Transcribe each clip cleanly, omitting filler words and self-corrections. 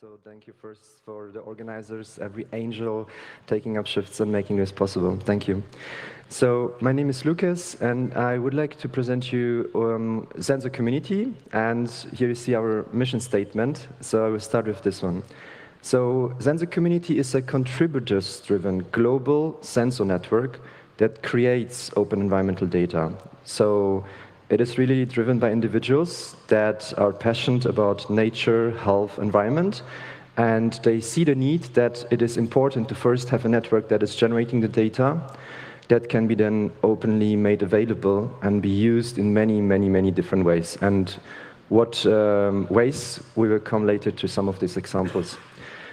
So thank you first for the organizers, every angel taking up shifts and making this possible. Thank you. So my name is Lucas, and I would like to present you Sensor Community. And here you see our mission statement. So I will start with this one. So Sensor Community is a contributors-driven global sensor network that creates open environmental data. So it is really driven by individuals that are passionate about nature, health, environment, and they see the need that it is important to first have a network that is generating the data that can be then openly made available and be used in many, many, many different ways. And what ways, we will come later to some of these examples.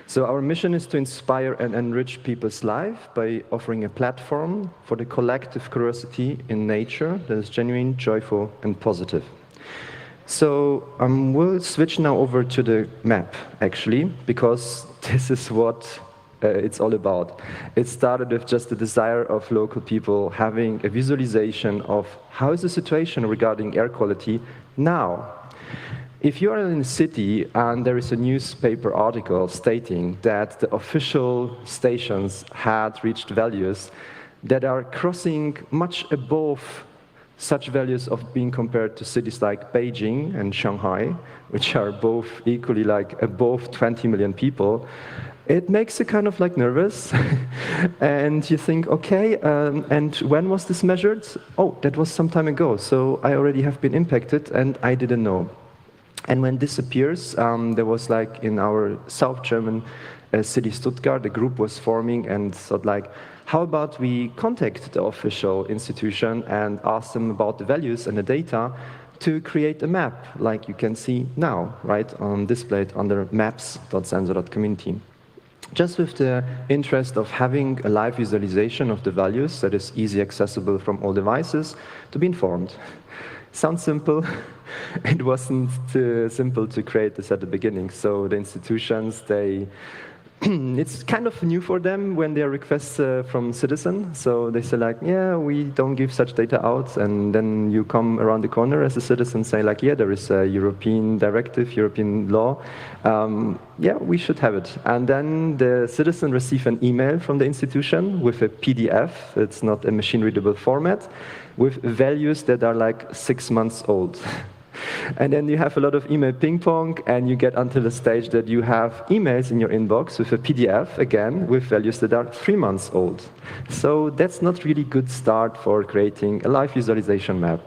So our mission is to inspire and enrich people's life by offering a platform for the collective curiosity in nature that is genuine, joyful, and positive. So we'll switch now over to the map, actually, because this is what it's all about. It started with just the desire of local people having a visualization of how is the situation regarding air quality now. If you are in a city and there is a newspaper article stating that the official stations had reached values that are crossing much above such values of being compared to cities like Beijing and Shanghai, which are both equally like above 20 million people, it makes you kind of like nervous. And you think, okay, and when was this measured? Oh, that was some time ago, so I already have been impacted and I didn't know. And when this appears, there was like in our South German city Stuttgart, a group was forming and thought like, how about we contact the official institution and ask them about the values and the data to create a map, like you can see now, right, displayed under maps.sensor.community. Just with the interest of having a live visualization of the values that is easy accessible from all devices to be informed. Sounds simple. It wasn't too simple to create this at the beginning. So the institutions, it's kind of new for them when they request from citizens. So they say like, yeah, we don't give such data out. And then you come around the corner as a citizen say like, yeah, there is a European directive, European law. Yeah, we should have it. And then the citizen receive an email from the institution with a PDF. It's not a machine-readable format, with values that are like 6 months old. And then you have a lot of email ping pong, and you get until the stage that you have emails in your inbox with a PDF, again, with values that are 3 months old. So that's not really good start for creating a live visualization map.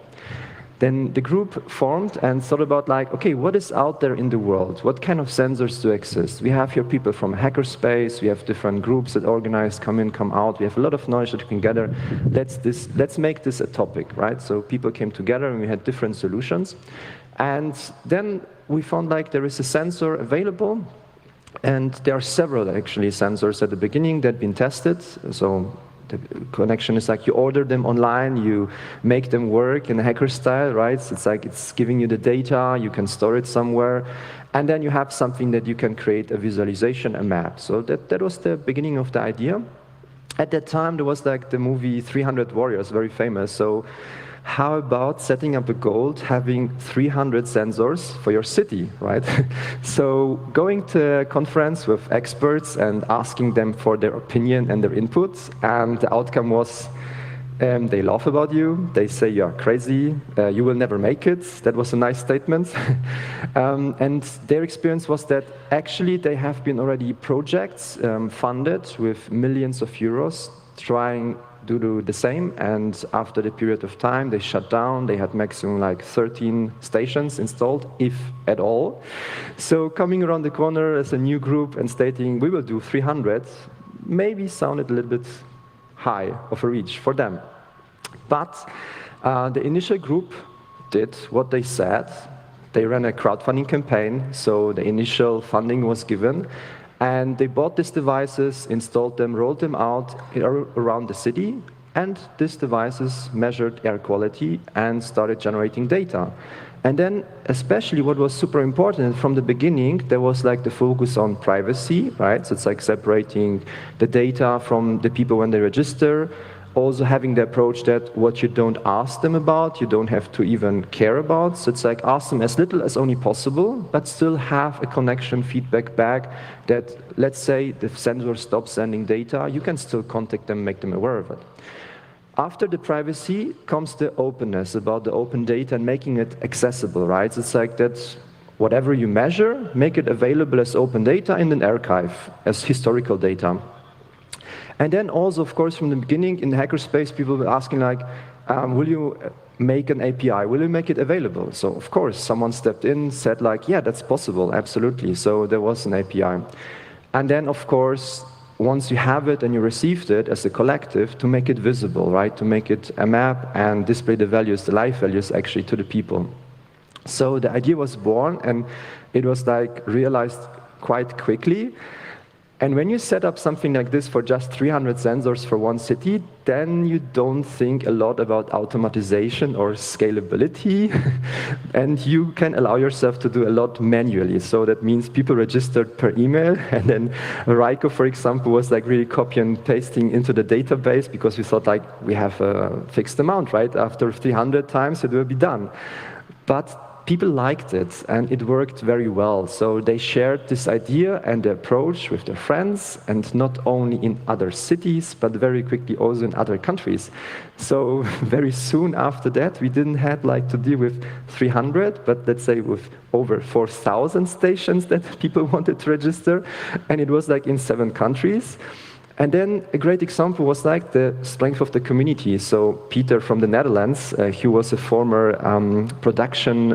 Then the group formed and thought about like, okay, what is out there in the world? What kind of sensors do exist? We have here people from hackerspace, we have different groups that organize, come in, come out. We have a lot of knowledge that we can gather. Let's make this a topic, right? So people came together and we had different solutions. And then we found like there is a sensor available, and there are several actually sensors at the beginning that have been tested. So the connection is like you order them online, you make them work in a hacker style, right? So it's like it's giving you the data, you can store it somewhere, and then you have something that you can create a visualization, a map. So that was the beginning of the idea. At that time, there was like the movie 300 Warriors, very famous. So how about setting up a goal, having 300 sensors for your city, right? So going to a conference with experts and asking them for their opinion and their input, and the outcome was they laugh about you, they say you're crazy, you will never make it. That was a nice statement. And their experience was that actually they have been already projects funded with millions of euros trying to do the same, and after the period of time they shut down. They had maximum like 13 stations installed, if at all. So coming around the corner as a new group and stating we will do 300 maybe sounded a little bit high of a reach for them. But the initial group did what they said. They ran a crowdfunding campaign, so the initial funding was given. And they bought these devices, installed them, rolled them out around the city, and these devices measured air quality and started generating data. And then, especially what was super important from the beginning, there was like the focus on privacy, right? So it's like separating the data from the people when they register. Also having the approach that what you don't ask them about, you don't have to even care about. So it's like ask them as little as only possible, but still have a connection feedback back that, let's say, the sensor stops sending data, you can still contact them, make them aware of it. After the privacy comes the openness about the open data and making it accessible, right? So it's like that whatever you measure, make it available as open data in an archive, as historical data. And then also, of course, from the beginning in the hackerspace, people were asking like, will you make an API? Will you make it available? So of course, someone stepped in, said like, yeah, that's possible, absolutely. So there was an API. And then, of course, once you have it and you received it as a collective, to make it visible, right? To make it a map and display the values, the live values actually to the people. So the idea was born and it was like realized quite quickly. And when you set up something like this for just 300 sensors for one city, then you don't think a lot about automatization or scalability, and you can allow yourself to do a lot manually. So that means people registered per email, and then Raiko, for example, was like really copy and pasting into the database because we thought like we have a fixed amount, right? After 300 times, it will be done. But people liked it, and it worked very well. So they shared this idea and the approach with their friends, and not only in other cities, but very quickly also in other countries. So very soon after that, we didn't have like to deal with 300, but let's say with over 4,000 stations that people wanted to register, and it was like in 7 countries. And then a great example was like the strength of the community. So Peter from the Netherlands, he was a former production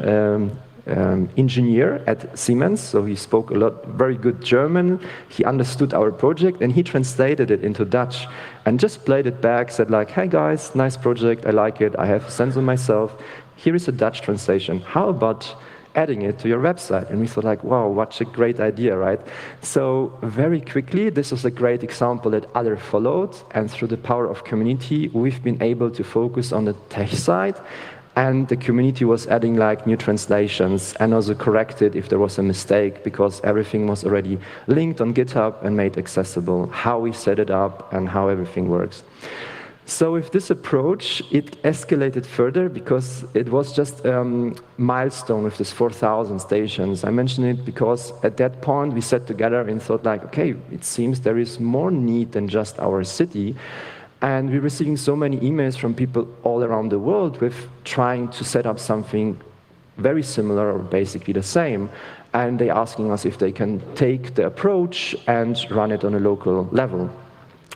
engineer at Siemens. So he spoke a lot, very good German. He understood our project and he translated it into Dutch and just played it back, said like, hey guys, nice project, I like it, I have a sensor myself. Here is a Dutch translation. How about adding it to your website? And we thought like, wow, what a great idea, right? So very quickly, this was a great example that others followed, and through the power of community, we've been able to focus on the tech side, and the community was adding like new translations and also corrected if there was a mistake, because everything was already linked on GitHub and made accessible, how we set it up and how everything works. So with this approach, it escalated further because it was just a milestone with this 4,000 stations. I mention it because at that point we sat together and thought like, okay, it seems there is more need than just our city. And we're receiving so many emails from people all around the world with trying to set up something very similar or basically the same. And they're asking us if they can take the approach and run it on a local level.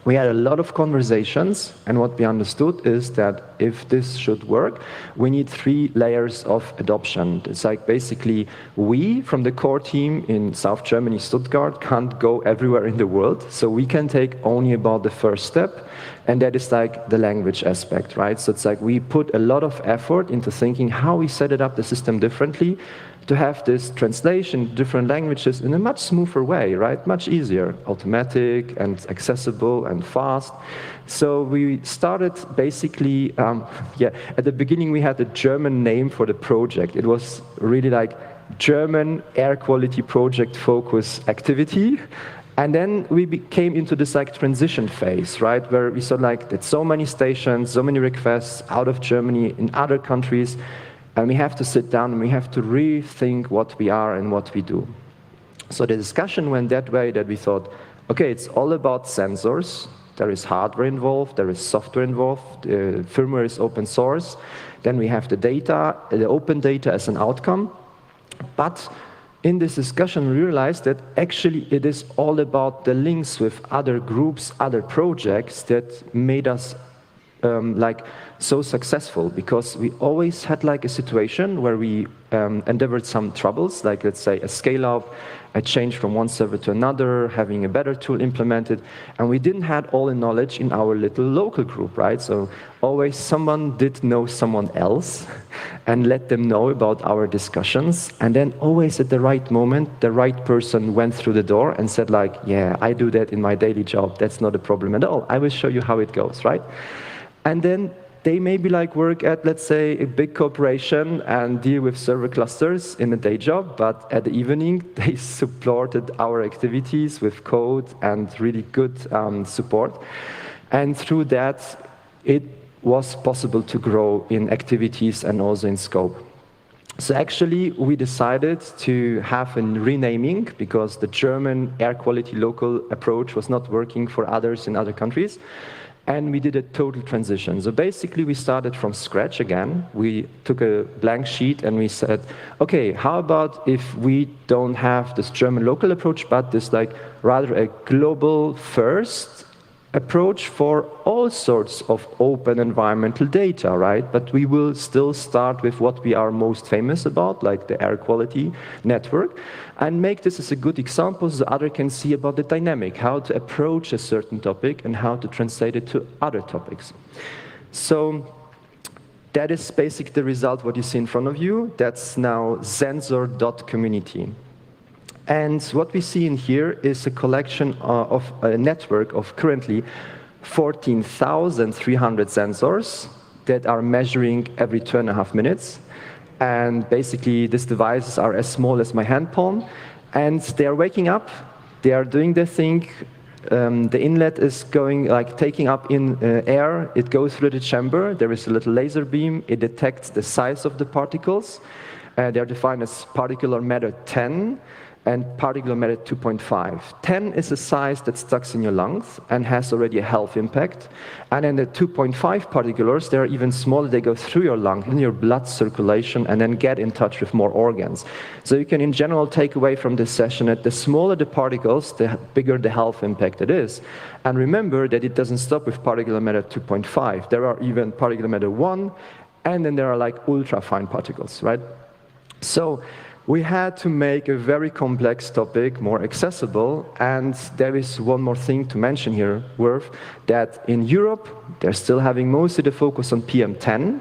We had a lot of conversations, and what we understood is that if this should work, we need 3 layers of adoption. It's like basically we, from the core team in South Germany, Stuttgart, can't go everywhere in the world, so we can take only about the first step, and that is like the language aspect, right? So it's like we put a lot of effort into thinking how we set it up the system differently, to have this translation in different languages in a much smoother way, right? Much easier, automatic and accessible and fast. So we started basically, at the beginning we had a German name for the project. It was really like German air quality project focus activity. And then we came into this like transition phase, right? Where we saw like that so many stations, so many requests out of Germany in other countries, and we have to sit down and we have to rethink what we are and what we do. So the discussion went that way that we thought, okay, it's all about sensors. There is hardware involved, there is software involved, firmware is open source. Then we have the data, the open data as an outcome. But in this discussion, we realized that actually it is all about the links with other groups, other projects that made us so successful, because we always had like a situation where we endeavored some troubles, like let's say a scale up, a change from one server to another, having a better tool implemented, and we didn't have all the knowledge in our little local group, right? So always someone did know someone else and let them know about our discussions, and then always at the right moment, the right person went through the door and said like, yeah, I do that in my daily job, that's not a problem at all, I will show you how it goes, right? And then they maybe like work at, let's say, a big corporation and deal with server clusters in a day job, but at the evening, they supported our activities with code and really good support. And through that, it was possible to grow in activities and also in scope. So actually, we decided to have a renaming because the German air quality local approach was not working for others in other countries. And we did a total transition. So basically, we started from scratch again. We took a blank sheet and we said, okay, how about if we don't have this German local approach, but this like rather a global first approach for all sorts of open environmental data, right? But we will still start with what we are most famous about, like the air quality network, and make this as a good example so the other can see about the dynamic, how to approach a certain topic and how to translate it to other topics. So that is basically the result, what you see in front of you. That's now sensor.community. And what we see in here is a collection of a network of currently 14,300 sensors that are measuring every 2.5 minutes. And basically, these devices are as small as my hand palm. And they are waking up, they are doing their thing. The inlet is going, like taking up in air. It goes through the chamber. There is a little laser beam. It detects the size of the particles. They are defined as particular matter 10. And particular matter 2.5. 10 is a size that stuck in your lungs and has already a health impact. And then the 2.5 particulars, they're even smaller. They go through your lung, in your blood circulation, and then get in touch with more organs. So you can, in general, take away from this session that the smaller the particles, the bigger the health impact it is. And remember that it doesn't stop with particular matter 2.5. There are even particular matter 1, and then there are like ultra-fine particles, right? So we had to make a very complex topic more accessible, and there is one more thing to mention here, worth, that in Europe, they're still having mostly the focus on PM10,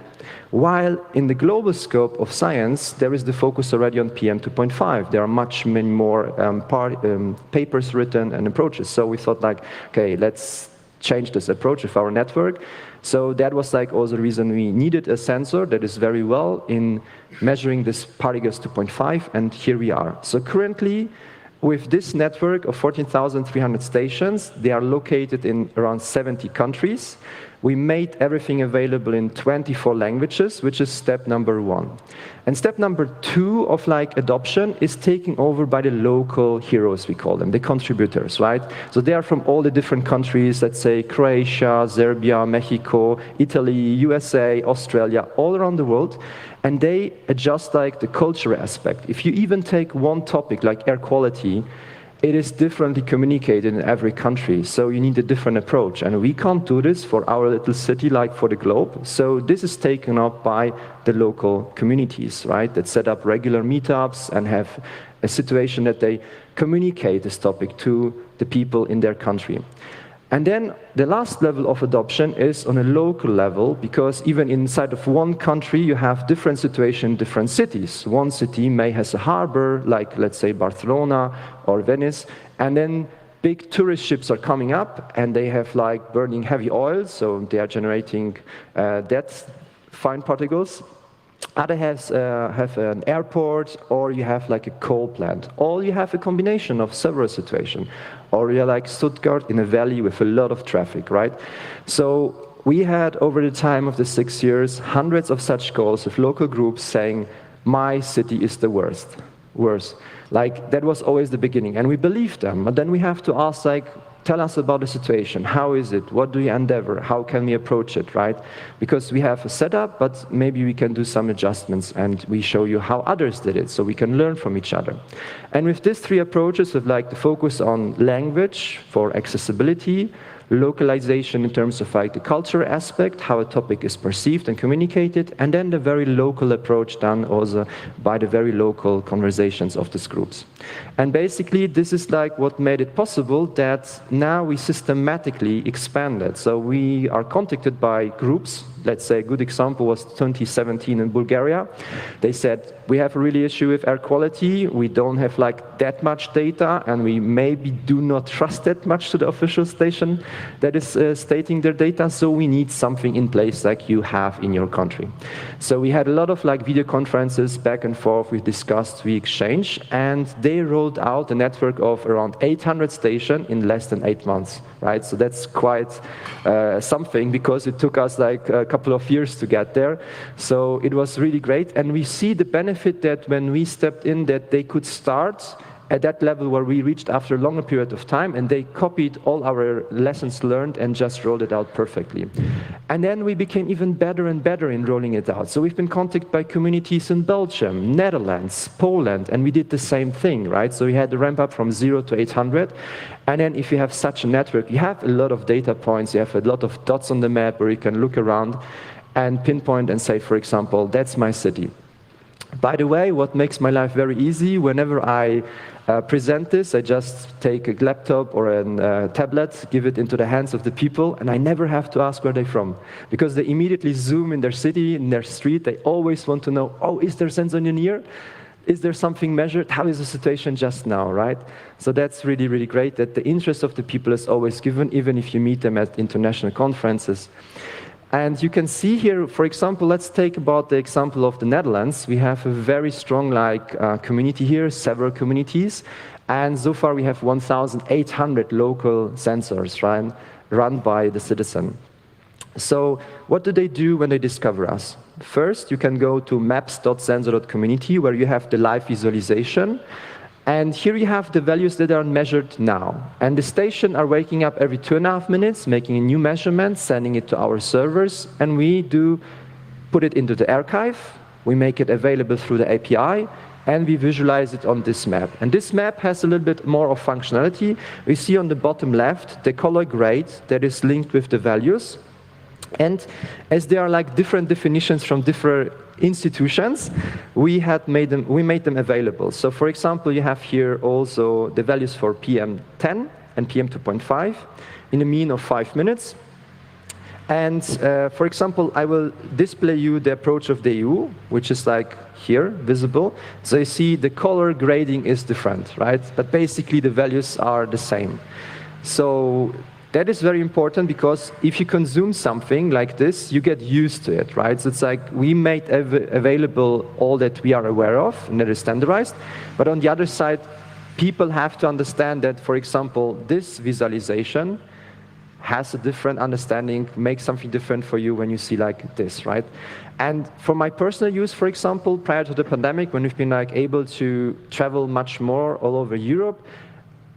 while in the global scope of science, there is the focus already on PM2.5. There are many more papers written and approaches. So we thought like, okay, let's change this approach with our network. So that was like also the reason we needed a sensor that is very well in measuring this particles 2.5, and here we are. So currently, with this network of 14,300 stations, they are located in around 70 countries. We made everything available in 24 languages, which is step number 1. And step number 2 of like adoption is taken over by the local heroes, we call them, the contributors, right? So they are from all the different countries, let's say Croatia, Serbia, Mexico, Italy, USA, Australia, all around the world. And they adjust like the cultural aspect. If you even take one topic like air quality, it is differently communicated in every country, so you need a different approach. And we can't do this for our little city like for the globe. So this is taken up by the local communities, right, that set up regular meetups and have a situation that they communicate this topic to the people in their country. And then the last level of adoption is on a local level, because even inside of one country, you have different situations in different cities. One city may has a harbor, like let's say Barcelona or Venice, and then big tourist ships are coming up, and they have like burning heavy oil, so they are generating that fine particles. Other have an airport, or you have like a coal plant, or you have a combination of several situations, or you're like Stuttgart in a valley with a lot of traffic, right? So we had, over the time of the 6 years, hundreds of such calls with local groups saying, my city is the worst. Like, that was always the beginning, and we believed them, but then we have to ask, like, tell us about the situation. How is it? What do you endeavor? How can we approach it, right? Because we have a setup, but maybe we can do some adjustments, and we show you how others did it, so we can learn from each other. And with these 3 approaches, of like the focus on language for accessibility, localization in terms of like the culture aspect, how a topic is perceived and communicated, and then the very local approach done also by the very local conversations of these groups. And basically, this is like what made it possible that now we systematically expanded. So we are contacted by groups Let's say a good example was 2017 in Bulgaria. They said, we have a really issue with air quality. We don't have like that much data, and we maybe do not trust that much to the official station that is stating their data. So we need something in place like you have in your country. So we had a lot of like video conferences back and forth. We discussed, we exchanged, and they rolled out a network of around 800 stations in less than 8 months, right? So that's quite something, because it took us like a couple of years to get there. So it was really great, and we see the benefit that when we stepped in, that they could start at that level where we reached after a longer period of time, and they copied all our lessons learned and just rolled it out perfectly. And then we became even better and better in rolling it out. So we've been contacted by communities in Belgium, Netherlands, Poland, and we did the same thing, right? So we had the ramp up from 0 to 800. And then if you have such a network, you have a lot of data points, you have a lot of dots on the map where you can look around and pinpoint and say, for example, that's my city. By the way, what makes my life very easy, whenever I present this, I just take a laptop or a tablet, give it into the hands of the people, and I never have to ask where they're from. Because they immediately zoom in their city, in their street. They always want to know, oh, is there sensor near? Is there something measured? How is the situation just now, right? So that's really, really great that the interest of the people is always given, even if you meet them at international conferences. And you can see here, for example, let's take about the example of the Netherlands. We have a very strong community here, several communities. And so far we have 1,800 local sensors run by the citizen. So what do they do when they discover us? First, you can go to maps.sensor.community, where you have the live visualization. And here you have the values that are measured now. And the station are waking up every 2.5 minutes, making a new measurement, sending it to our servers, and we do put it into the archive. We make it available through the API, and we visualize it on this map. And this map has a little bit more of functionality. We see on the bottom left the color grade that is linked with the values. And as there are like different definitions from different institutions, we made them available. So for example, you have here also the values for PM10 and PM2.5 in a mean of 5 minutes. And for example, I will display you the approach of the EU, which is like here, visible. So you see the color grading is different, right? But basically the values are the same. So that is very important, because if you consume something like this, you get used to it, right? So it's like we made available all that we are aware of, and that is standardized. But on the other side, people have to understand that, for example, this visualization has a different understanding, makes something different for you when you see like this, right? And for my personal use, for example, prior to the pandemic, when we've been like able to travel much more all over Europe,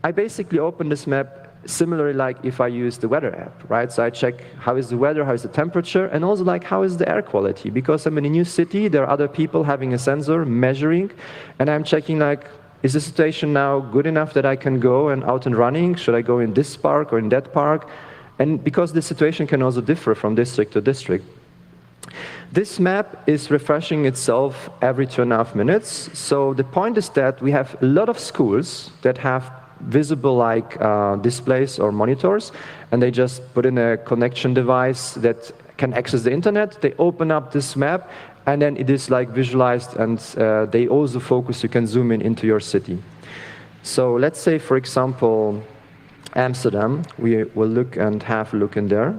I basically opened this map similarly like if I use the weather app, right? So I check how is the weather, how is the temperature, and also like how is the air quality, because I'm in a new city, there are other people having a sensor measuring, and I'm checking like, is the situation now good enough that I can go and out and running? Should I go in this park or in that park? And because the situation can also differ from district to district. This map is refreshing itself every 2.5 minutes. So the point is that we have a lot of schools that have visible like displays or monitors, and they just put in a connection device that can access the internet. They open up this map, and then it is like visualized, and they also focus, you can zoom in into your city. So let's say, for example, Amsterdam, we will look and have a look in there.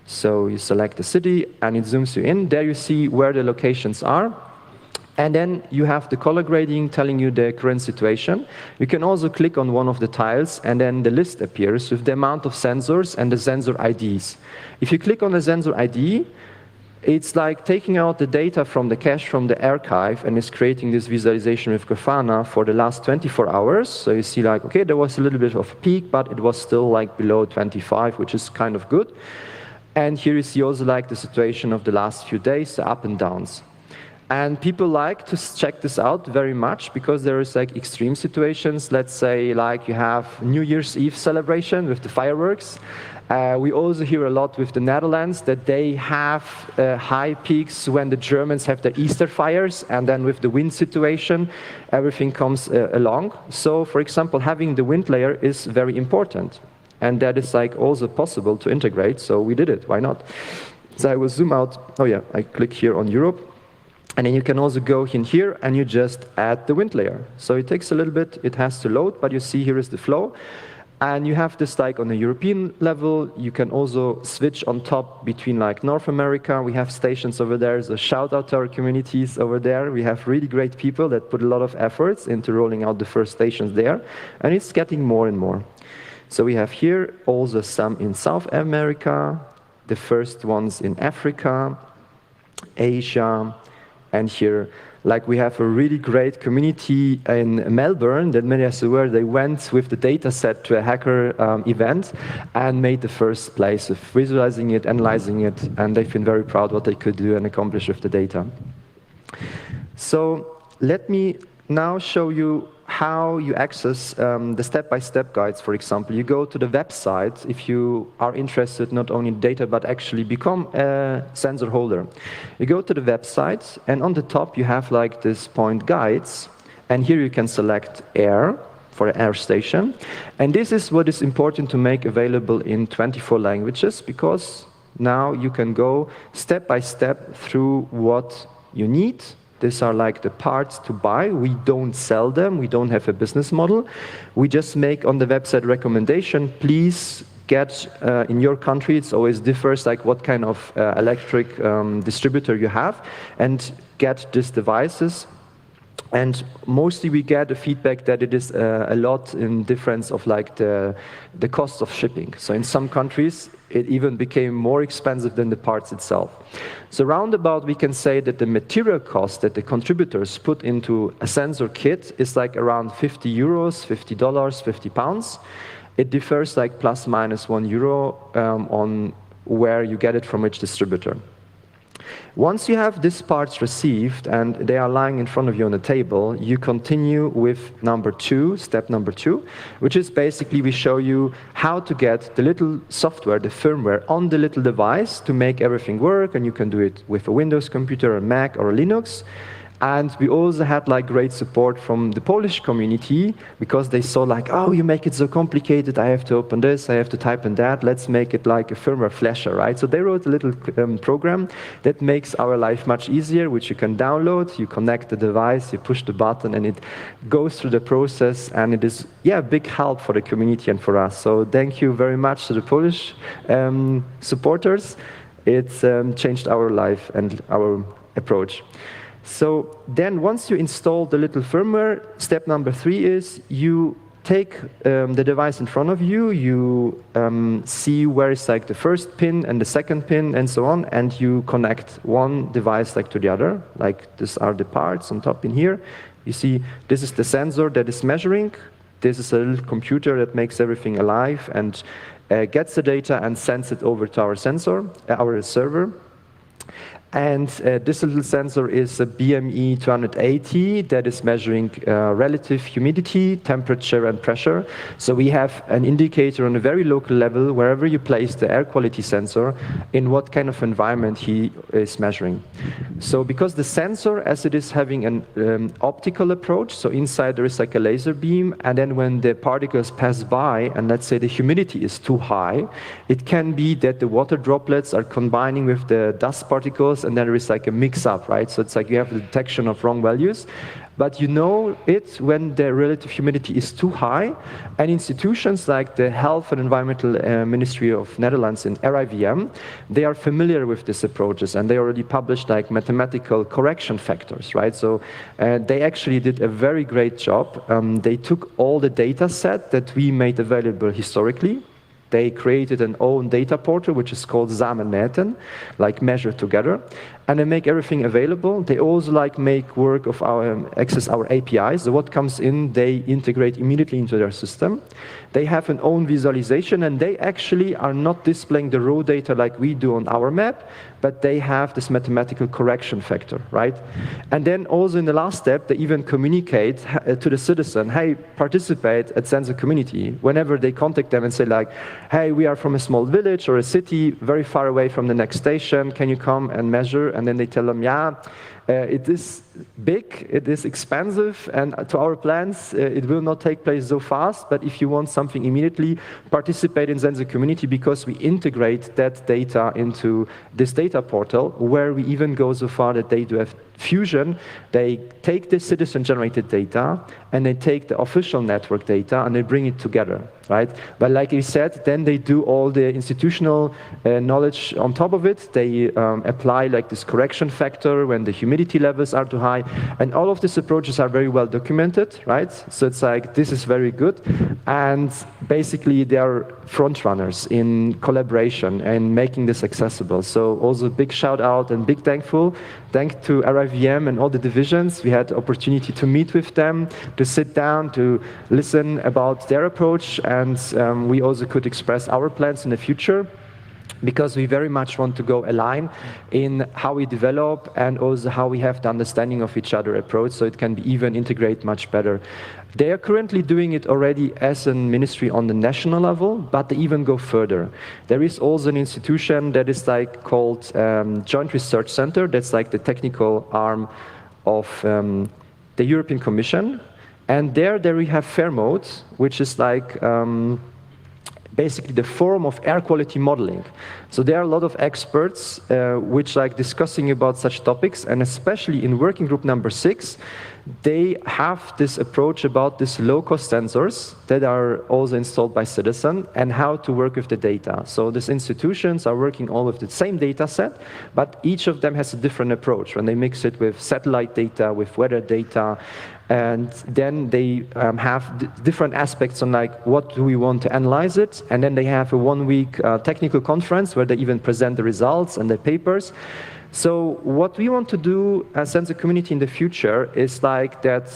So you select the city, and it zooms you in. There you see where the locations are. And then you have the color grading telling you the current situation. You can also click on one of the tiles, and then the list appears with the amount of sensors and the sensor IDs. If you click on the sensor ID, it's like taking out the data from the cache from the archive and is creating this visualization with Grafana for the last 24 hours. So you see like, okay, there was a little bit of a peak, but it was still like below 25, which is kind of good. And here you see also like the situation of the last few days, the up and downs. And people like to check this out very much, because there is like extreme situations. Let's say like you have New Year's Eve celebration with the fireworks. We also hear a lot with the Netherlands that they have high peaks when the Germans have their Easter fires, and then with the wind situation, everything comes along. So for example, having the wind layer is very important. And that is like also possible to integrate, so we did it, why not? So I will zoom out. Oh yeah, I click here on Europe. And then you can also go in here and you just add the wind layer. So it takes a little bit, it has to load, but you see here is the flow. And you have this like on the European level. You can also switch on top between like North America. We have stations over there. So shout out to our communities over there. We have really great people that put a lot of efforts into rolling out the first stations there. And it's getting more and more. So we have here also some in South America, the first ones in Africa, Asia, and here, like we have a really great community in Melbourne that many are aware. They went with the data set to a hacker event and made the first place of visualizing it, analyzing it, and they've been very proud what they could do and accomplish with the data. So let me now show you how you access the step-by-step guides, for example. You go to the website if you are interested not only in data, but actually become a sensor holder. You go to the website, and on the top you have like this point guides, and here you can select air for an air station. And this is what is important to make available in 24 languages, because now you can go step-by-step through what you need. These are like the parts to buy. We don't sell them. We don't have a business model. We just make on the website recommendation, please get in your country, it's always differs like what kind of electric distributor you have, and get these devices. And mostly we get the feedback that it is a lot in difference of like the cost of shipping. So in some countries, it even became more expensive than the parts itself. So roundabout, we can say that the material cost that the contributors put into a sensor kit is like around 50 euros, $50, 50 pounds. It differs like plus minus €1 on where you get it from which distributor. Once you have these parts received and they are lying in front of you on the table, you continue with step number two, which is basically we show you how to get the little software, the firmware, on the little device to make everything work, and you can do it with a Windows computer, a Mac, or a Linux. And we also had like great support from the Polish community, because they saw like, oh, you make it so complicated, I have to open this, I have to type in that, let's make it like a firmware flasher, right? So they wrote a little program that makes our life much easier, which you can download, you connect the device, you push the button, and it goes through the process, and it is, yeah, a big help for the community and for us. So thank you very much to the Polish supporters. It's changed our life and our approach. So then once you install the little firmware, step number 3 is you take the device in front of you, you see where is like the first pin and the second pin and so on, and you connect one device like to the other. Like these are the parts on top in here. You see this is the sensor that is measuring. This is a little computer that makes everything alive and gets the data and sends it over to our server. And this little sensor is a BME 280 that is measuring relative humidity, temperature, and pressure. So we have an indicator on a very local level, wherever you place the air quality sensor, in what kind of environment he is measuring. So because the sensor, as it is having an optical approach, so inside there is like a laser beam, and then when the particles pass by, and let's say the humidity is too high, it can be that the water droplets are combining with the dust particles, and then there is like a mix-up, right? So it's like you have the detection of wrong values, but you know it when the relative humidity is too high, and institutions like the Health and Environmental Ministry of Netherlands in RIVM, they are familiar with these approaches, and they already published like mathematical correction factors, right? So they actually did a very great job. They took all the data set that we made available historically. They created an own data portal, which is called Samen Meten, like measure together, and they make everything available. They also like make work of access our APIs. So what comes in, they integrate immediately into their system. They have an own visualization, and they actually are not displaying the raw data like we do on our map, but they have this mathematical correction factor, right? And then also in the last step, they even communicate to the citizen, hey, participate at Sensor Community. Whenever they contact them and say like, hey, we are from a small village or a city very far away from the next station, can you come and measure? And then they tell them, yeah, It is big, it is expensive, and to our plans, it will not take place so fast, but if you want something immediately, participate in Sensor Community, because we integrate that data into this data portal, where we even go so far that they do have fusion. They take the citizen-generated data, and they take the official network data, and they bring it together, right? But like you said, then they do all the institutional knowledge on top of it. They apply like this correction factor when the humidity levels are too high, and all of these approaches are very well documented, right? So it's like, this is very good, and basically they are front runners in collaboration and making this accessible. So also big shout out and big thanks to RIVM and all the divisions. We had the opportunity to meet with them, to sit down, to listen about their approach, and we also could express our plans in the future, because we very much want to go align in how we develop and also how we have the understanding of each other approach, so it can be even integrate much better. They are currently doing it already as a ministry on the national level, but they even go further. There is also an institution that is like called Joint Research Center. That's like the technical arm of the European Commission. And there we have FAIRmode, which is like basically the forum of air quality modeling. So there are a lot of experts which like discussing about such topics, and especially in working group number 6, they have this approach about these low-cost sensors that are also installed by citizens and how to work with the data. So these institutions are working all with the same data set, but each of them has a different approach when they mix it with satellite data, with weather data, and then they have different aspects on like what do we want to analyze it, and then they have a one-week technical conference where they even present the results and the papers. So what we want to do as Sensor Community in the future is like that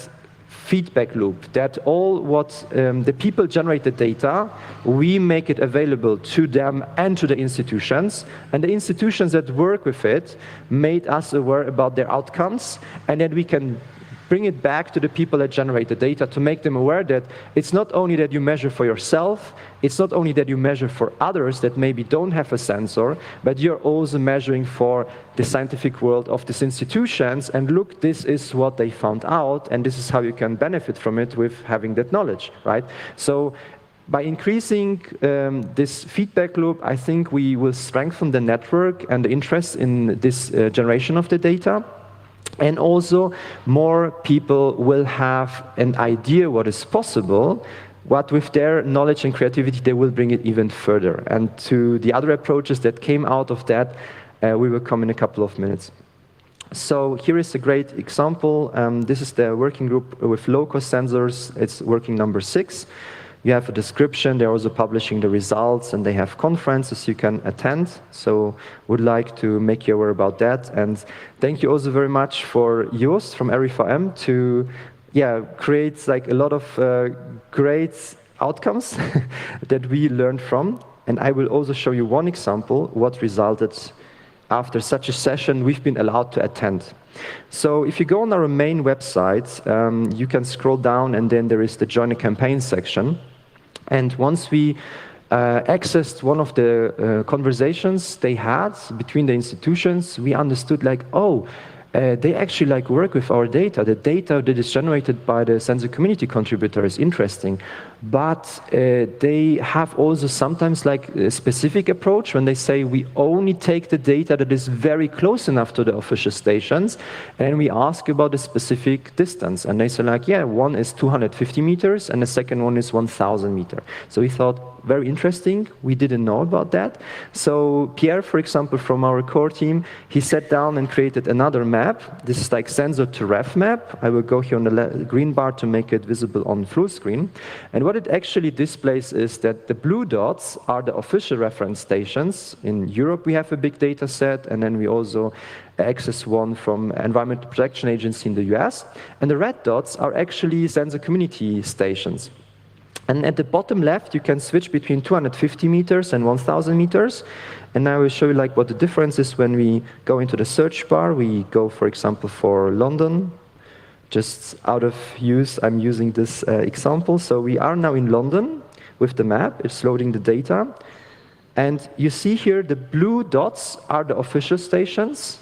feedback loop, that all what the people generate the data, we make it available to them and to the institutions, and the institutions that work with it made us aware about their outcomes, and then we can bring it back to the people that generate the data to make them aware that it's not only that you measure for yourself, it's not only that you measure for others that maybe don't have a sensor, but you're also measuring for the scientific world of these institutions, and look, this is what they found out, and this is how you can benefit from it with having that knowledge, right? So by increasing this feedback loop, I think we will strengthen the network and the interest in this generation of the data. And also, more people will have an idea what is possible, but with their knowledge and creativity, they will bring it even further. And to the other approaches that came out of that, we will come in a couple of minutes. So here is a great example. This is the working group with low-cost sensors. It's working number 6. You have a description, they're also publishing the results, and they have conferences you can attend. So would like to make you aware about that. And thank you also very much for Joost from RIVM to create like a lot of great outcomes that we learned from. And I will also show you one example, what resulted after such a session we've been allowed to attend. So if you go on our main website, you can scroll down, and then there is the Join a Campaign section. And once we accessed one of the conversations they had between the institutions, we understood like, oh, they actually like work with our data. The data that is generated by the Sensor Community contributor is interesting, but they have also sometimes like a specific approach when they say we only take the data that is very close enough to the official stations, and we ask about the specific distance, and they say like, yeah, one is 250 meters and the second one is 1,000 meters. So we thought, very interesting, we didn't know about that. So Pierre, for example, from our core team, he sat down and created another map. This is like sensor to ref map. I will go here on the green bar to make it visible on full screen. And what it actually displays is that the blue dots are the official reference stations. In Europe, we have a big data set, and then we also access one from Environmental Protection Agency in the US. And the red dots are actually Sensor Community stations. And at the bottom left, you can switch between 250 meters and 1,000 meters. And I will show you like what the difference is when we go into the search bar. We go, for example, for London. Just out of use, I'm using this example. So we are now in London with the map. It's loading the data. And you see here the blue dots are the official stations.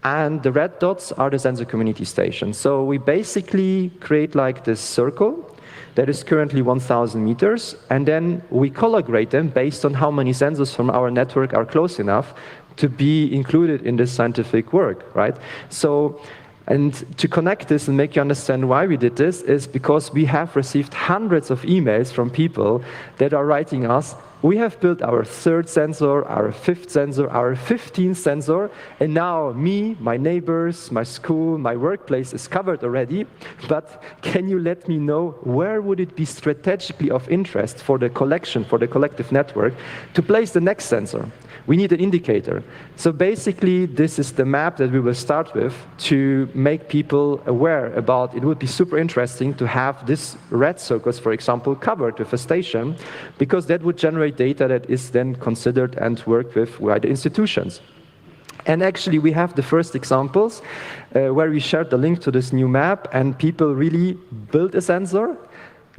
and the red dots are the sensor community stations. So we basically create like this circle that is currently 1,000 meters, and then we color grade them based on how many sensors from our network are close enough to be included in this scientific work, right? So, and to connect this and make you understand why we did this is because we have received hundreds of emails from people that are writing us, we have built our 3rd sensor, our 5th sensor, our 15th sensor, and now me, my neighbors, my school, my workplace is covered already, but can you let me know where would it be strategically of interest for the collection, for the collective network, to place the next sensor? We need an indicator. So basically, this is the map that we will start with to make people aware about. It would be super interesting to have this red circles, for example, covered with a station, because that would generate data that is then considered and worked with by the institutions. And actually, we have the first examples where we shared the link to this new map, and people really built a sensor,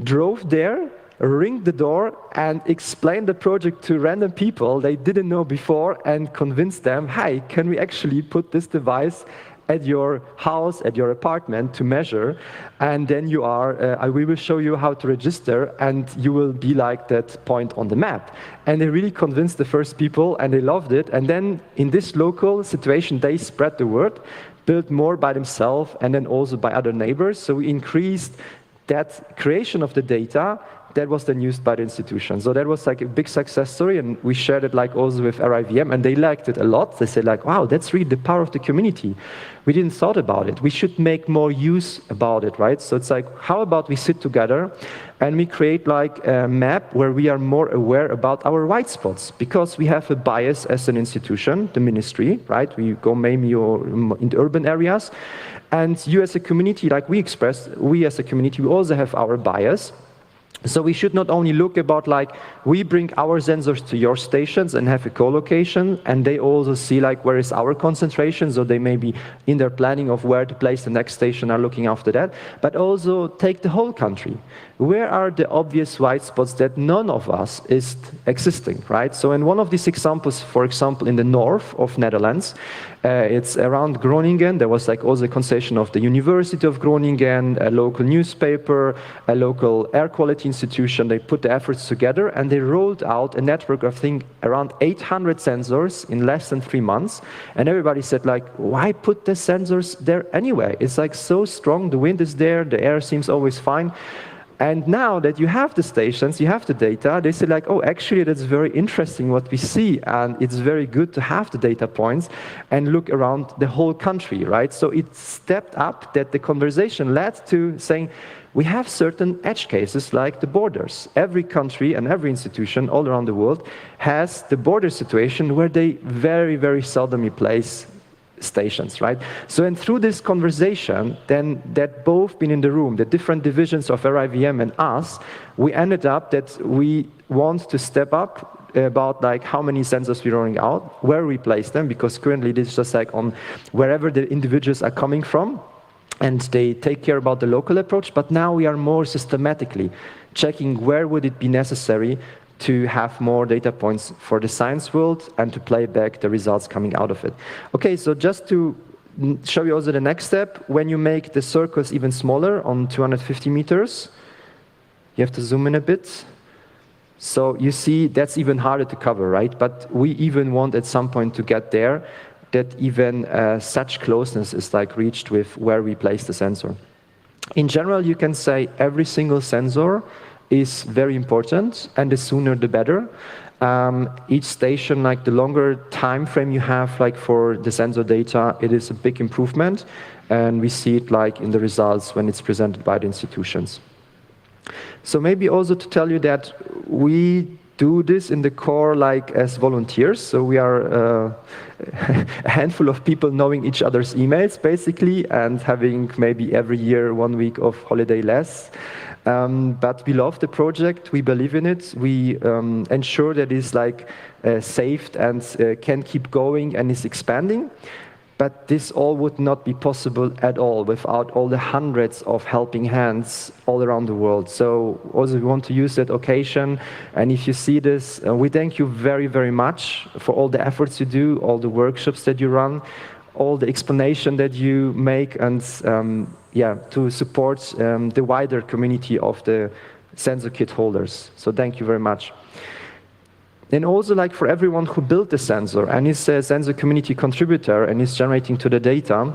drove there, ring the door, and explain the project to random people they didn't know before, and convince them, hi, can we actually put this device at your house, at your apartment to measure, and then you are, we will show you how to register, and you will be like that point on the map. And they really convinced the first people, and they loved it, and then in this local situation, they spread the word, built more by themselves, and then also by other neighbors, so we increased that creation of the data that was then used by the institution. So that was like a big success story, and we shared it like also with RIVM, and they liked it a lot. They said like, wow, that's really the power of the community. We didn't thought about it. We should make more use about it, right? So it's like, how about we sit together and we create like a map where we are more aware about our white spots, because we have a bias as an institution, the ministry, right? We go maybe in the urban areas, and you as a community, like we expressed, we as a community, we also have our bias. So we should not only look about like, we bring our sensors to your stations and have a co-location, and they also see like, where is our concentration, so they may be in their planning of where to place the next station are looking after that, but also take the whole country. Where are the obvious white spots that none of us is existing, right? So in one of these examples, for example, in the north of Netherlands, it's around Groningen. There was like also a concession of the University of Groningen, a local newspaper, a local air quality institution. They put the efforts together and they rolled out a network of, I think, around 800 sensors in less than 3 months. And everybody said like, why put the sensors there anyway? It's like so strong, the wind is there, the air seems always fine. And now that you have the stations, you have the data, they say like, oh, actually that's very interesting what we see, and it's very good to have the data points and look around the whole country, right? So it stepped up that the conversation led to saying, we have certain edge cases like the borders. Every country and every institution all around the world has the border situation where they very, very seldomly place stations, right? So, and through this conversation, then that both been in the room, the different divisions of RIVM and us, we ended up that we want to step up about like how many sensors we're rolling out, where we place them, because currently this is just like on wherever the individuals are coming from, and they take care about the local approach, but now we are more systematically checking where would it be necessary to have more data points for the science world and to play back the results coming out of it. Okay, so just to show you also the next step, when you make the circles even smaller on 250 meters, you have to zoom in a bit. So you see that's even harder to cover, right? But we even want at some point to get there, that even such closeness is like reached with where we place the sensor. In general, you can say every single sensor is very important, and the sooner the better. Each station, like the longer time frame you have like for the sensor data, it is a big improvement, and we see it like in the results when it's presented by the institutions. So maybe also to tell you that we do this in the core like as volunteers, so we are a handful of people knowing each other's emails basically, and having maybe every year 1 week of holiday less. But we love the project, we believe in it, we ensure that it's like saved and can keep going and is expanding. But this all would not be possible at all without all the hundreds of helping hands all around the world. So also we want to use that occasion, and if you see this, we thank you very, very much for all the efforts you do, all the workshops that you run, all the explanation that you make, and yeah, to support the wider community of the sensor kit holders. So thank you very much. And also, like, for everyone who built the sensor and is a sensor community contributor and is generating to the data.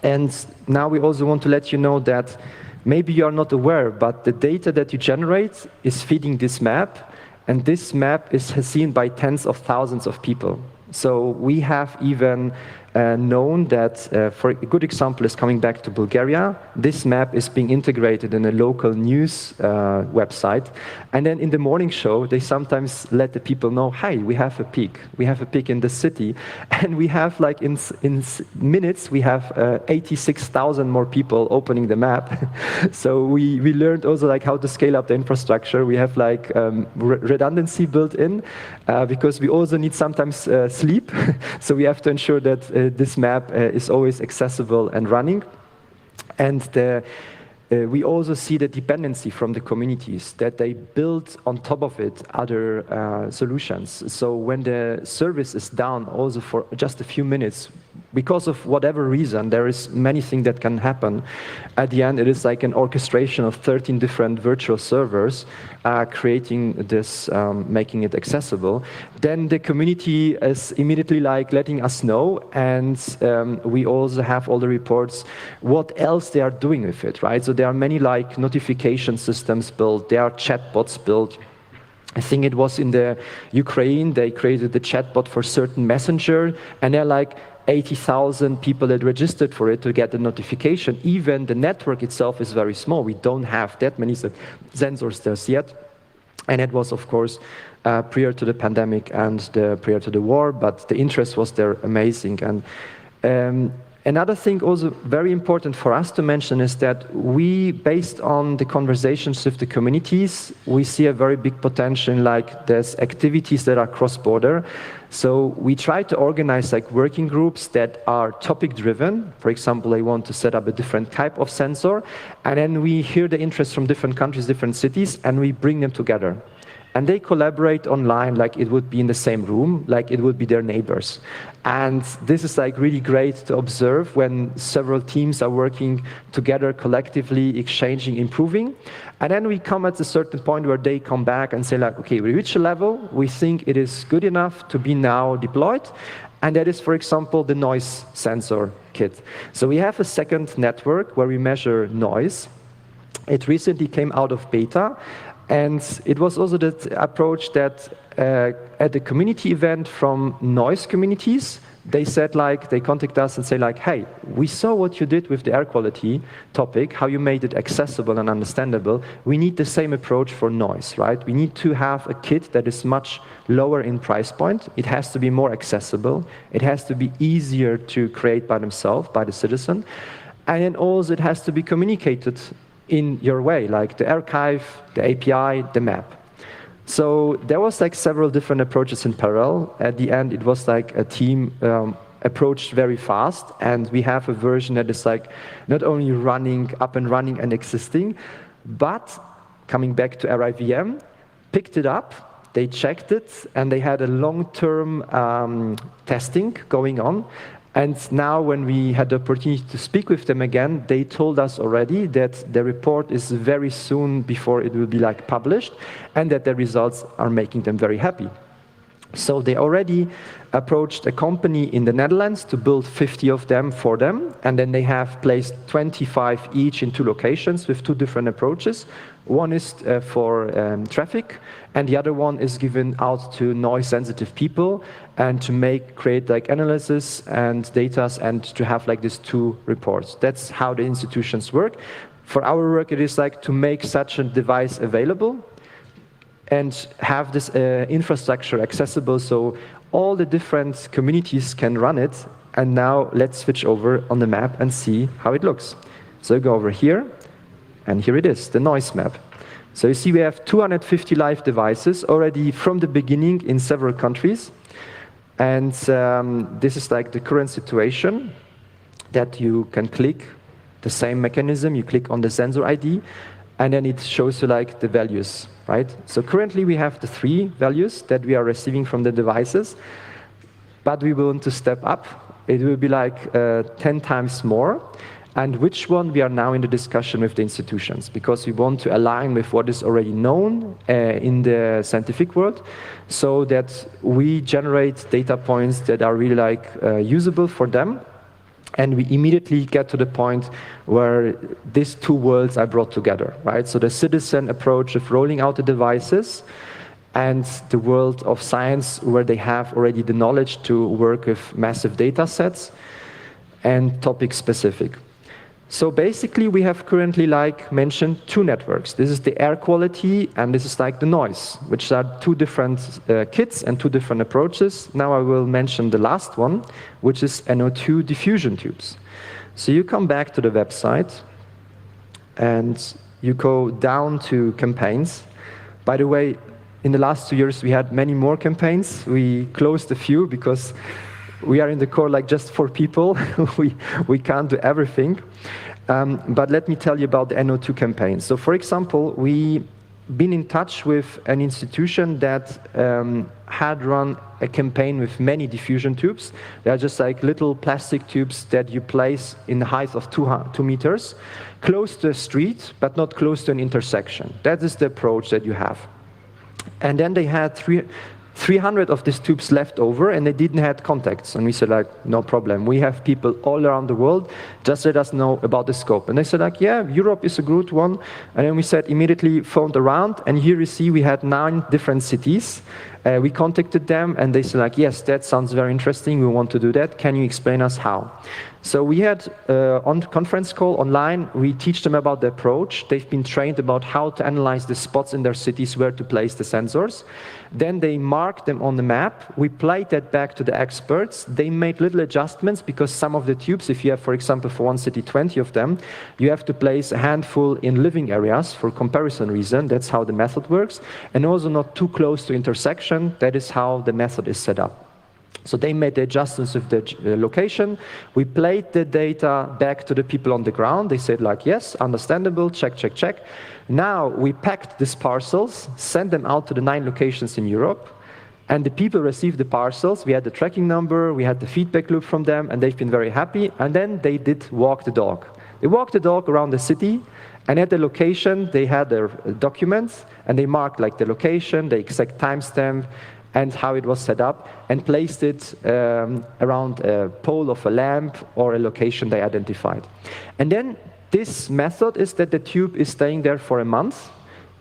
And now we also want to let you know that maybe you are not aware, but the data that you generate is feeding this map, and this map is seen by tens of thousands of people. So we have even known that, for a good example is coming back to Bulgaria, this map is being integrated in a local news website, and then in the morning show they sometimes let the people know, hi, we have a peak in the city, and we have, like, in minutes we have 86,000 more people opening the map. So we learned also, like, how to scale up the infrastructure. We have, like, redundancy built in, because we also need sometimes sleep, so we have to ensure that this map is always accessible and running. And we also see the dependency from the communities, that they build on top of it other solutions. So when the service is down also for just a few minutes, because of whatever reason, there is many things that can happen. At the end, it is like an orchestration of 13 different virtual servers creating this, making it accessible. Then the community is immediately, like, letting us know, and we also have all the reports what else they are doing with it, right? So there are many, like, notification systems built, there are chatbots built. I think it was in the Ukraine, they created the chatbot for certain messenger, and they're like 80,000 people that registered for it to get the notification. Even the network itself is very small. We don't have that many sensors there yet. And it was, of course, prior to the pandemic and prior to the war, but the interest was there amazing. And another thing also very important for us to mention is that we, based on the conversations with the communities, we see a very big potential in, like, there's activities that are cross-border. So we try to organize, like, working groups that are topic-driven. For example, they want to set up a different type of sensor, and then we hear the interest from different countries, different cities, and we bring them together. And they collaborate online like it would be in the same room, like it would be their neighbors. And this is, like, really great to observe when several teams are working together collectively, exchanging, improving. And then we come at a certain point where they come back and say, like, okay, we reach a level, we think it is good enough to be now deployed. And that is, for example, the noise sensor kit. So we have a second network where we measure noise. It recently came out of beta. And it was also the approach that at the community event from noise communities, they said, like, they contact us and say, like, hey, we saw what you did with the air quality topic, how you made it accessible and understandable. We need the same approach for noise, right? We need to have a kit that is much lower in price point. It has to be more accessible. It has to be easier to create by themselves, by the citizen. And then also it has to be communicated in your way, like the archive, the API, the map. So there was, like, several different approaches in parallel. At the end, it was like a team approached very fast, and we have a version that is, like, not only running, up and running and existing, but coming back to RIVM, picked it up, they checked it, and they had a long-term testing going on. And now when we had the opportunity to speak with them again, they told us already that the report is very soon before it will be, like, published, and that the results are making them very happy. So they already approached a company in the Netherlands to build 50 of them for them, and then they have placed 25 each in 2 locations with 2 different approaches. One is for traffic, and the other one is given out to noise-sensitive people, and to create, like, analysis and data, and to have, like, these 2 reports. That's how the institutions work. For our work, it is, like, to make such a device available and have this infrastructure accessible so all the different communities can run it. And now let's switch over on the map and see how it looks. So you go over here, and here it is, the noise map. So you see we have 250 live devices already from the beginning in several countries. And this is, like, the current situation, that you can click the same mechanism, you click on the sensor ID, and then it shows you, like, the values, right? So currently we have the 3 values that we are receiving from the devices, but we want to step up it will be like 10 times more. And which one we are now in the discussion with the institutions, because we want to align with what is already known in the scientific world, so that we generate data points that are really like usable for them. And we immediately get to the point where these two worlds are brought together, right? So the citizen approach of rolling out the devices and the world of science, where they have already the knowledge to work with massive data sets and topic specific. So basically, we have currently, like mentioned, two networks. This is the air quality, and this is like the noise, which are two different kits and two different approaches. Now I will mention the last one, which is NO2 diffusion tubes. So you come back to the website, and you go down to campaigns. By the way, in the last 2 years, we had many more campaigns. We closed a few because we are in the core like just 4 people. we can't do everything. But let me tell you about the NO2 campaign. So for example, we've been in touch with an institution that had run a campaign with many diffusion tubes. They are just like little plastic tubes that you place in the height of 2 meters, close to a street, but not close to an intersection. That is the approach that you have. And then they had 300 of these tubes left over, and they didn't have contacts. And we said, like, no problem. We have people all around the world. Just let us know about the scope. And they said, like, yeah, Europe is a good one. And then we said, immediately phoned around. And here you see we had 9 different cities. We contacted them, and they said, like, yes, that sounds very interesting. We want to do that. Can you explain us how? So we had on conference call online, we teach them about the approach. They've been trained about how to analyze the spots in their cities where to place the sensors. Then they marked them on the map. We played that back to the experts. They made little adjustments because some of the tubes, if you have, for example, for one city, 20 of them, you have to place a handful in living areas for comparison reason. That's how the method works. And also not too close to intersection. That is how the method is set up. So they made the adjustments of the location. We played the data back to the people on the ground. They said, like, yes, understandable, check, check, check. Now we packed these parcels, sent them out to the 9 locations in Europe, and the people received the parcels. We had the tracking number, we had the feedback loop from them, and they've been very happy. And then they did walk the dog. They walked the dog around the city, and at the location, they had their documents, and they marked like the location, the exact timestamp, and how it was set up, and placed it around a pole of a lamp or a location they identified. And then this method is that the tube is staying there for a month,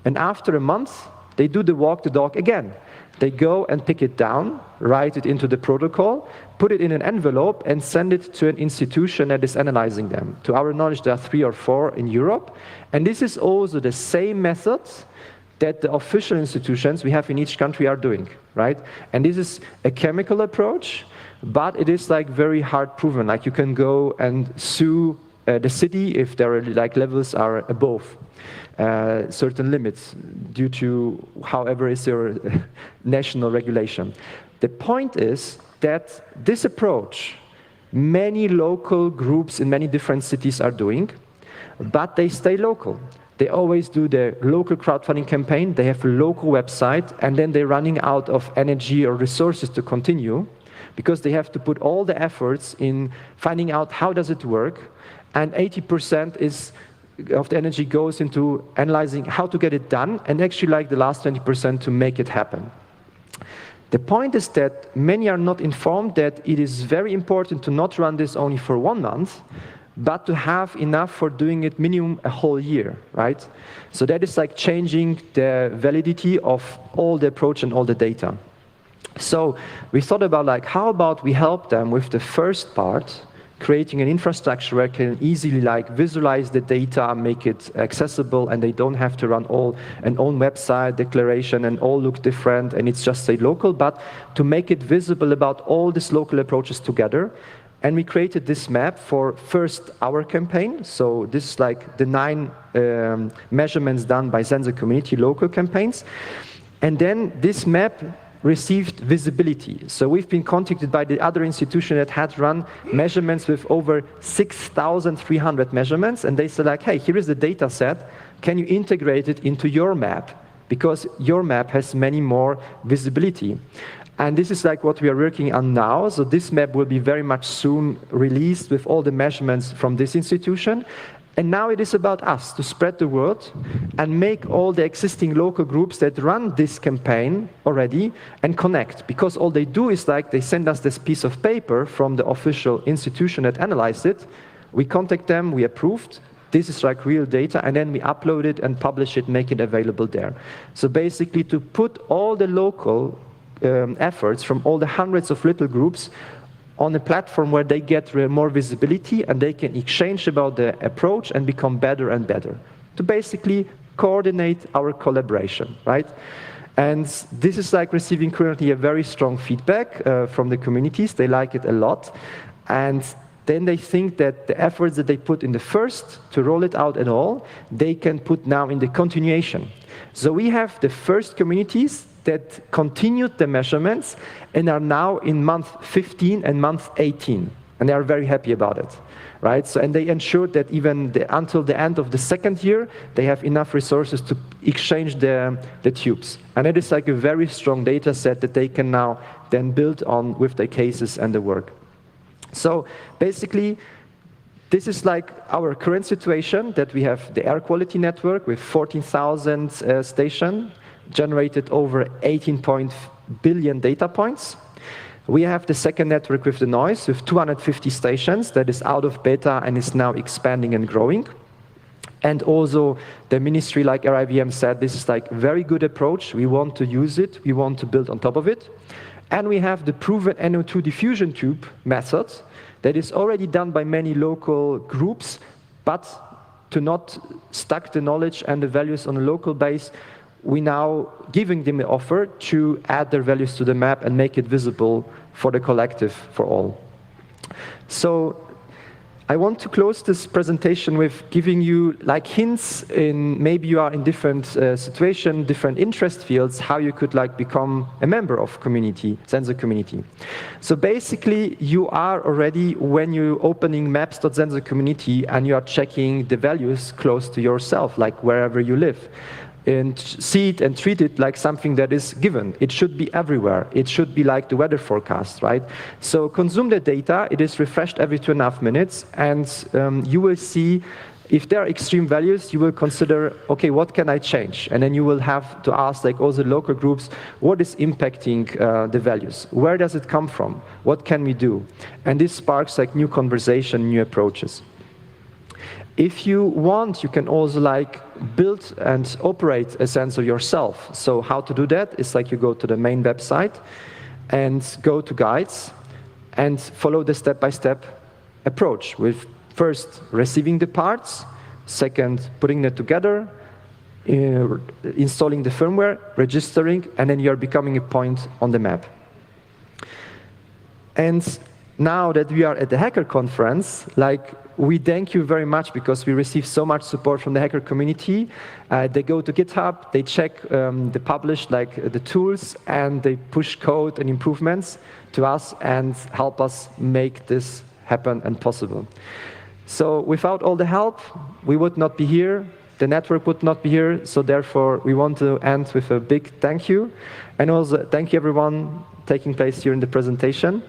and after a month, they do the walk the dog again. They go and pick it down, write it into the protocol, put it in an envelope, and send it to an institution that is analyzing them. To our knowledge, there are 3 or 4 in Europe, and this is also the same method that the official institutions we have in each country are doing, right? And this is a chemical approach, but it is like very hard proven. Like you can go and sue the city if their like levels are above certain limits due to however is your national regulation. The point is that this approach, many local groups in many different cities are doing, but they stay local. They always do the local crowdfunding campaign, they have a local website, and then they're running out of energy or resources to continue because they have to put all the efforts in finding out how does it work, and 80% of the energy goes into analyzing how to get it done, and actually like the last 20% to make it happen. The point is that many are not informed that it is very important to not run this only for 1 month, but to have enough for doing it minimum a whole year, right? So that is like changing the validity of all the approach and all the data. So we thought about like, how about we help them with the first part, creating an infrastructure where they can easily like visualize the data, make it accessible, and they don't have to run an own website declaration and all look different, and it's just say local, but to make it visible about all these local approaches together. And we created this map for first our campaign. So this is like the 9 measurements done by Sensor Community local campaigns. And then this map received visibility. So we've been contacted by the other institution that had run measurements with over 6,300 measurements. And they said like, hey, here is the data set. Can you integrate it into your map? Because your map has many more visibility. And this is like what we are working on now. So this map will be very much soon released with all the measurements from this institution. And now it is about us to spread the word and make all the existing local groups that run this campaign already and connect. Because all they do is like they send us this piece of paper from the official institution that analyzed it. We contact them, we approved. This is like real data, and then we upload it and publish it, make it available there. So basically to put all the local efforts from all the hundreds of little groups on a platform where they get more visibility and they can exchange about the approach and become better and better. To basically coordinate our collaboration, right? And this is like receiving currently a very strong feedback from the communities. They like it a lot. And then they think that the efforts that they put in the first to roll it out at all, they can put now in the continuation. So we have the first communities that continued the measurements and are now in month 15 and month 18. And they are very happy about it, right? So, and they ensured that even until the end of the second year, they have enough resources to exchange the tubes. And it is like a very strong data set that they can now then build on with their cases and the work. So basically, this is like our current situation, that we have the air quality network with 14,000 stations, generated over 18 billion data points. We have the second network with the noise, with 250 stations, that is out of beta and is now expanding and growing. And also the ministry, like RIVM said, this is like a very good approach. We want to use it, we want to build on top of it. And we have the proven NO2 diffusion tube method that is already done by many local groups, but to not stack the knowledge and the values on a local base, we now giving them the offer to add their values to the map and make it visible for the collective, for all. So I want to close this presentation with giving you like hints in maybe you are in different situation, different interest fields, how you could like become a member of community, Sensor community. So basically you are already, when you're opening maps.sensor community and you are checking the values close to yourself, like wherever you live, and see it and treat it like something that is given. It should be everywhere. It should be like the weather forecast, right? So consume the data. It is refreshed every 2.5 minutes, and you will see if there are extreme values, you will consider, okay, what can I change? And then you will have to ask like all the local groups, what is impacting the values? Where does it come from? What can we do? And this sparks like new conversation, new approaches. If you want, you can also like build and operate a sensor yourself. So how to do that is like you go to the main website and go to guides and follow the step-by-step approach with first receiving the parts, second putting it together, installing the firmware, registering, and then you're becoming a point on the map. And now that we are at the Hacker Conference, like, we thank you very much because we receive so much support from the hacker community. They go to GitHub, they check the published like the tools, and they push code and improvements to us and help us make this happen and possible. So without all the help, we would not be here. The network would not be here. So therefore, we want to end with a big thank you. And also thank you everyone taking place here in the presentation.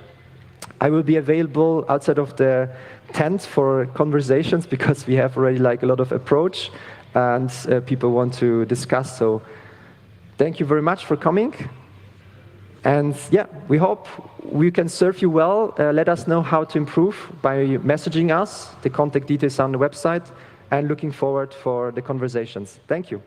I will be available outside of the tent for conversations because we have already like a lot of approach and people want to discuss. So thank you very much for coming. And yeah, we hope we can serve you well. Let us know how to improve by messaging us. The contact details on the website, and looking forward for the conversations. Thank you.